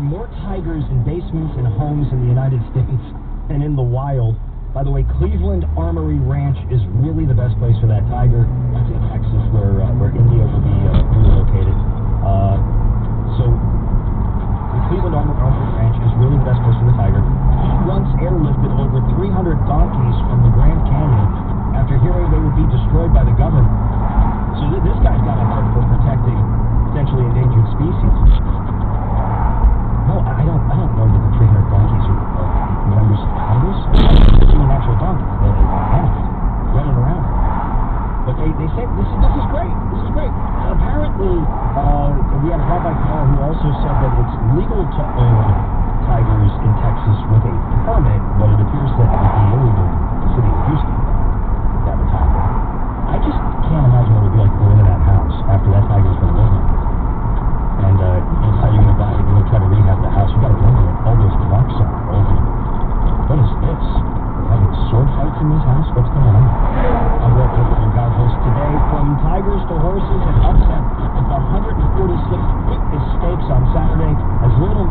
more tigers in basements and homes in the United States than in the wild. By the way, Cleveland Armory Ranch is really the best place for that tiger. That's in Texas, where India will be relocated. So the Cleveland Armory Ranch is really the best place for the tiger. He once airlifted over 300 donkeys from the Grand Canyon after hearing they would be destroyed by the government. So this guy's got a heart for protecting potentially endangered species. No, I don't know that the 300 donkeys are members of Congress. They're an actual donkey. They're animals running around. But they say this is great. This is great. Apparently, we had a rabbi call who also said that it's legal to own tigers in Texas with a permit, but it appears that it would be illegal in the city of Houston to have a tiger. I just can't imagine what it would be like to go into that house after that tiger's been living. And how you're going to buy it, you're going to try to rehab the house. You got to wonder what all those marks are all over. What is this? We're having sword fights in this house? What's going on? I'm Rhode, your God host today. From tigers to horses and upset with the 146th Fitness Stakes on Saturday as little.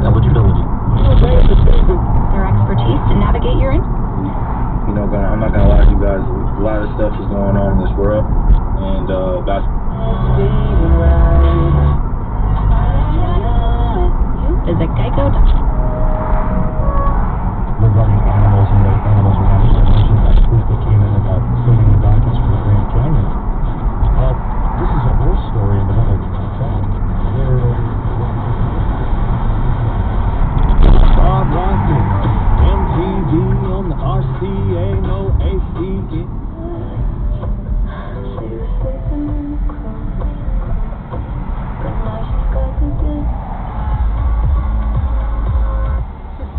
Eligibility. Their expertise to navigate your in. You know, I'm not gonna lie to you guys. A lot of stuff is going on in this world, and that's. Visit Geico. Regarding animals and the animals around us, I mentioned that tweet that came in about saving the donkeys for the Grand Canyon. This is a horse story of another fact. Bob Rossi, MTV on the RCA, no ACE.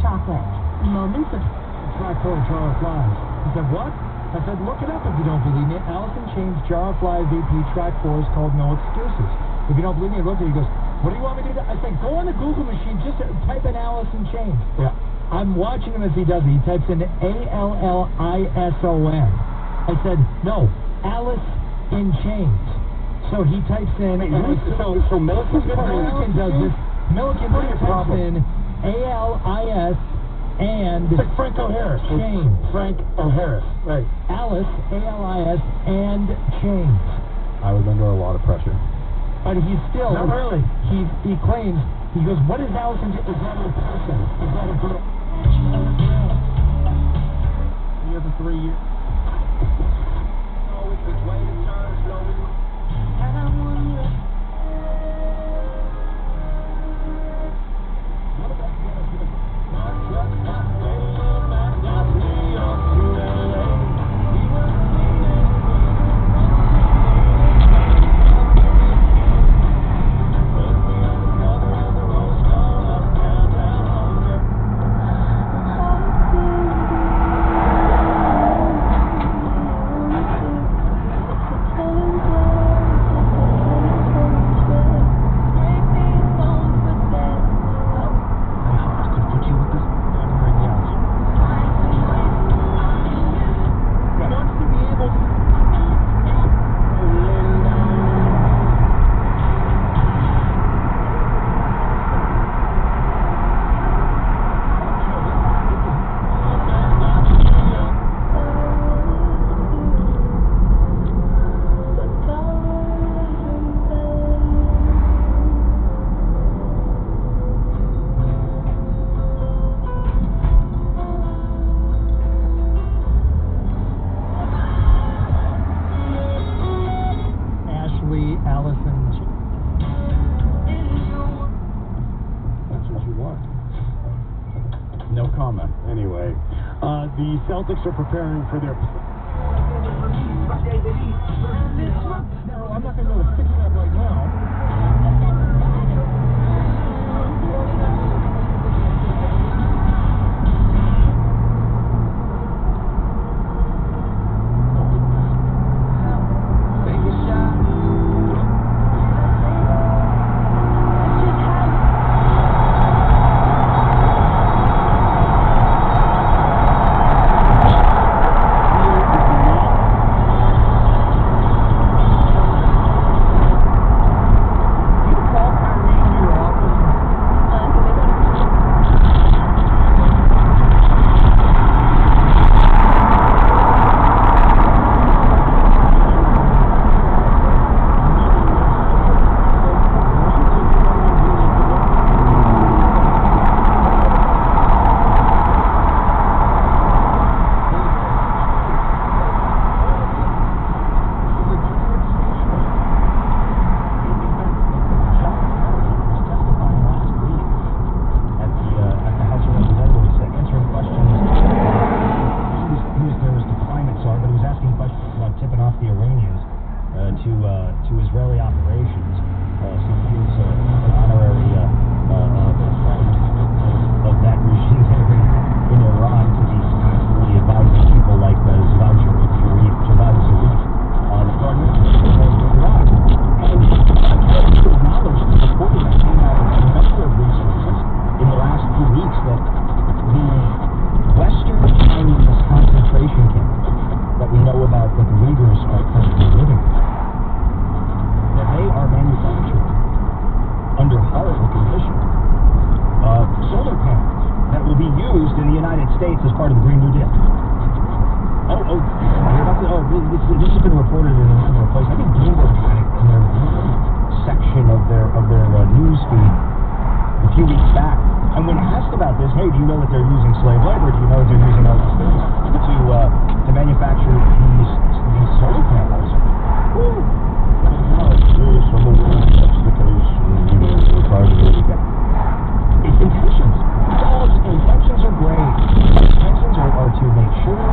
Chocolate. Moments of Tri-Core Jar of Flies. He said, what? I said, look it up if you don't believe me. Allison Chain's Jar of Flies VP Track 4 is called No Excuses. If you don't believe me, I looked at it. He goes, what do you want me to do? I said, go on the Google machine, just type in Allison Chain. Yeah. I'm watching him as he does it. He types in ALLISON. I said, no, Alice in Chains. So he types in... So Milliken does this. Milliken types in ALIS and... It's like Frank O'Harris. Chains. Frank O'Harris. Right. Alice, ALIS, and Chains. I was under a lot of pressure. But he's still... Not really. He claims... He goes, what is Allison? Is that a person? Is that a girl? Year for 3 years. No comment. Anyway, the Celtics are preparing for their... No, I'm not going to go to fix that right now. United States as part of the Green New Deal. This has been reported in a number of places. I think Bloomberg had it in their section of their news feed a few weeks back. And when asked about this, hey, do you know that they're using slave labor? Do you know that they're using all these things to manufacture these solar panels? It's intentions. Intentions are great. Intentions are to make sure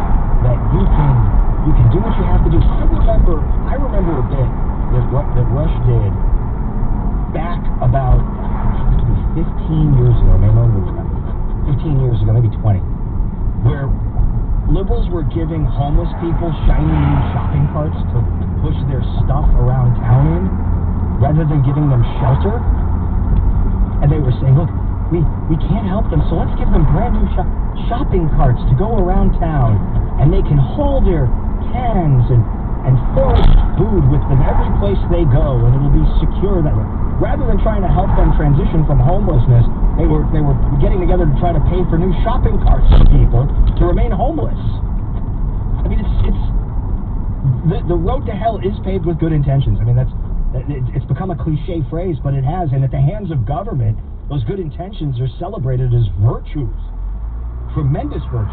that you can do what you have to do. I remember a bit that Rush did back about 15 years ago, maybe longer than that, 15 years ago, maybe 20, where liberals were giving homeless people shiny new shopping carts to push their stuff around town in, rather than giving them shelter. And they were saying, look, we can't help them, so let's give them brand new shopping carts to go around town, and they can haul their cans and forage food with them every place they go, and it'll be secure that way. Rather than trying to help them transition from homelessness, they were getting together to try to pay for new shopping carts for people to remain homeless. I mean, the road to hell is paved with good intentions. I mean, it's become a cliche phrase, but it has. And at the hands of government, those good intentions are celebrated as virtues, tremendous virtues.